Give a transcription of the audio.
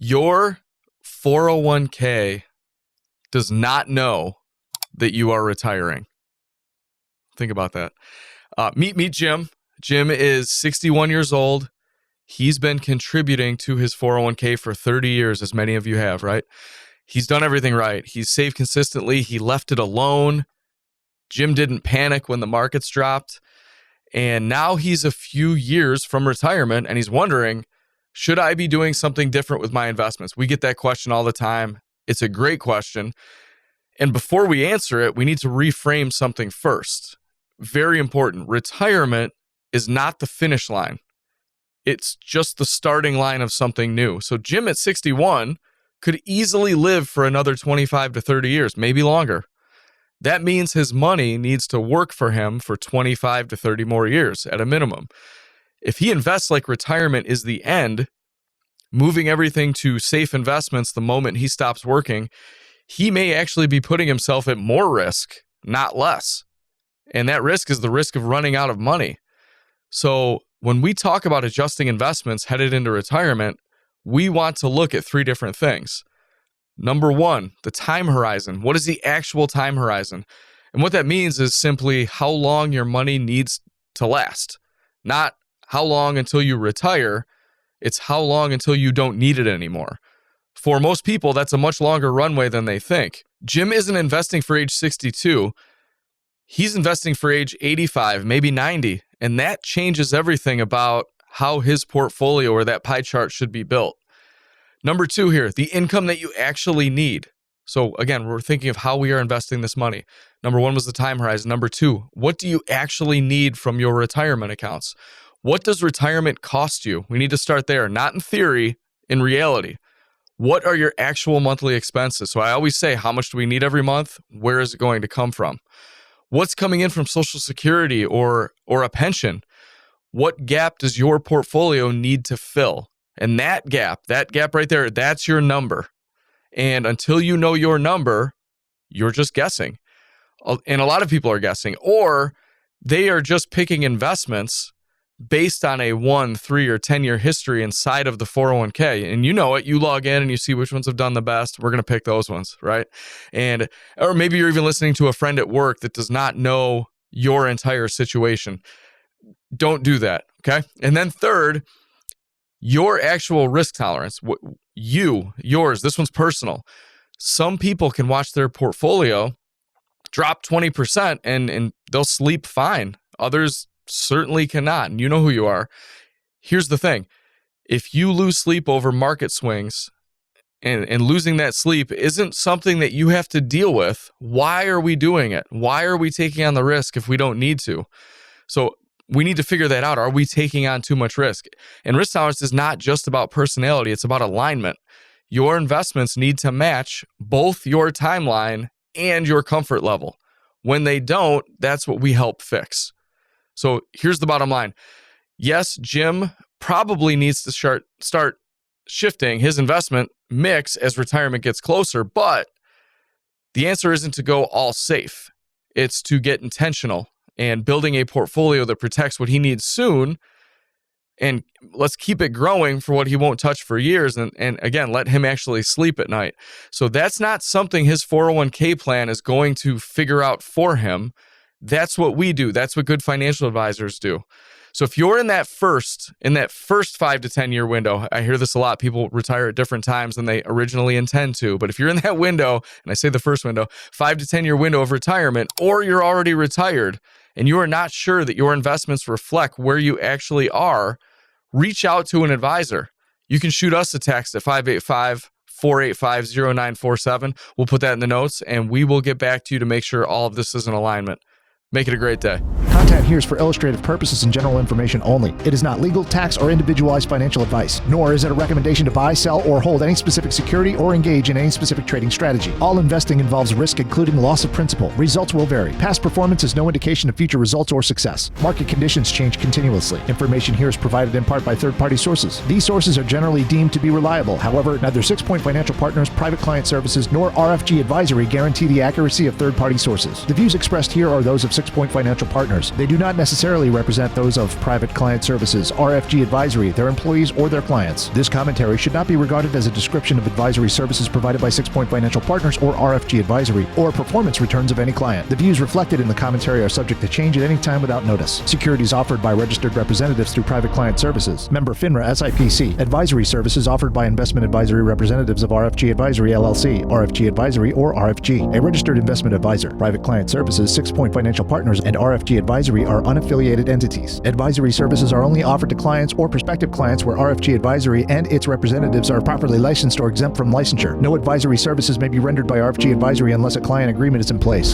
Your 401k does not know that you are retiring. Think about that. Meet Jim. Jim is 61 years old. He's been contributing to his 401k for 30 years, as many of you have, right? He's done everything right. He's saved consistently. He left it alone. Jim didn't panic when the markets dropped. And now he's a few years from retirement, and he's wondering, should I be doing something different with my investments? We get that question all the time. It's a great question. And before we answer it, we need to reframe something first. Very important. Retirement is not the finish line. It's just the starting line of something new. So Jim at 61 could easily live for another 25 to 30 years, maybe longer. That means his money needs to work for him for 25 to 30 more years at a minimum. If he invests like retirement is the end, moving everything to safe investments the moment he stops working, he may actually be putting himself at more risk, not less. And that risk is the risk of running out of money. So when we talk about adjusting investments headed into retirement, we want to look at three different things. Number one, the time horizon. What is the actual time horizon? And what that means is simply how long your money needs to last. Not how long until you retire. It's how long until you don't need it anymore. For most people, that's a much longer runway than they think. Jim isn't investing for age 62. He's investing for age 85, maybe 90. And that changes everything about how his portfolio or that pie chart should be built. Number two here, the income that you actually need. So again, we're thinking of how we are investing this money. Number one was the time horizon. Number two, what do you actually need from your retirement accounts? What does retirement cost you? We need to start there, not in theory, in reality. What are your actual monthly expenses? So I always say, how much do we need every month? Where is it going to come from? What's coming in from Social Security or a pension? What gap does your portfolio need to fill? And that gap right there, that's your number. And until you know your number, you're just guessing. And a lot of people are guessing, or they are just picking investments based on a 1, 3, or 10-year history inside of the 401k. And you know it. You log in and you see which ones have done the best. We're going to pick those ones, right? Or maybe you're even listening to a friend at work that does not know your entire situation. Don't do that, okay? And then third, your actual risk tolerance. Yours, this one's personal. Some people can watch their portfolio drop 20% and they'll sleep fine. Others certainly cannot, and you know who you are. Here's the thing. If you lose sleep over market swings and losing that sleep isn't something that you have to deal with, why are we doing it? Why are we taking on the risk if we don't need to? So we need to figure that out. Are we taking on too much risk? And risk tolerance is not just about personality. It's about alignment. Your investments need to match both your timeline and your comfort level. When they don't, that's what we help fix. So here's the bottom line. Yes, Jim probably needs to start shifting his investment mix as retirement gets closer, but the answer isn't to go all safe. It's to get intentional and building a portfolio that protects what he needs soon, and let's keep it growing for what he won't touch for years, and again, let him actually sleep at night. So that's not something his 401k plan is going to figure out for him. That's what we do. That's what good financial advisors do. So if you're in that first 5 to 10 year window, I hear this a lot. People retire at different times than they originally intend to. But if you're in that window, and I say the first window, 5 to 10 year window of retirement, or you're already retired and you are not sure that your investments reflect where you actually are, reach out to an advisor. You can shoot us a text at 585-485-0947. We'll put that in the notes and we will get back to you to make sure all of this is in alignment. Make it a great day. Content here is for illustrative purposes and general information only. It is not legal, tax, or individualized financial advice, nor is it a recommendation to buy, sell, or hold any specific security or engage in any specific trading strategy. All investing involves risk, including loss of principal. Results will vary. Past performance is no indication of future results or success. Market conditions change continuously. Information here is provided in part by third-party sources. These sources are generally deemed to be reliable. However, neither 6 Point Financial Partners, Private Client Services, nor RFG Advisory guarantee the accuracy of third-party sources. The views expressed here are those of 6 Point Financial Partners. partners. They do not necessarily represent those of Private Client Services, RFG Advisory, their employees, or their clients. This commentary should not be regarded as a description of advisory services provided by 6 Point Financial Partners or RFG Advisory, or performance returns of any client. The views reflected in the commentary are subject to change at any time without notice. Securities offered by registered representatives through Private Client Services. Member FINRA SIPC. Advisory services offered by investment advisory representatives of RFG Advisory LLC, RFG Advisory, or RFG, a registered investment advisor. Private Client Services, 6 Point Financial Partners, and RFG Advisory are unaffiliated entities. Advisory services are only offered to clients or prospective clients where RFG Advisory and its representatives are properly licensed or exempt from licensure. No advisory services may be rendered by RFG Advisory unless a client agreement is in place.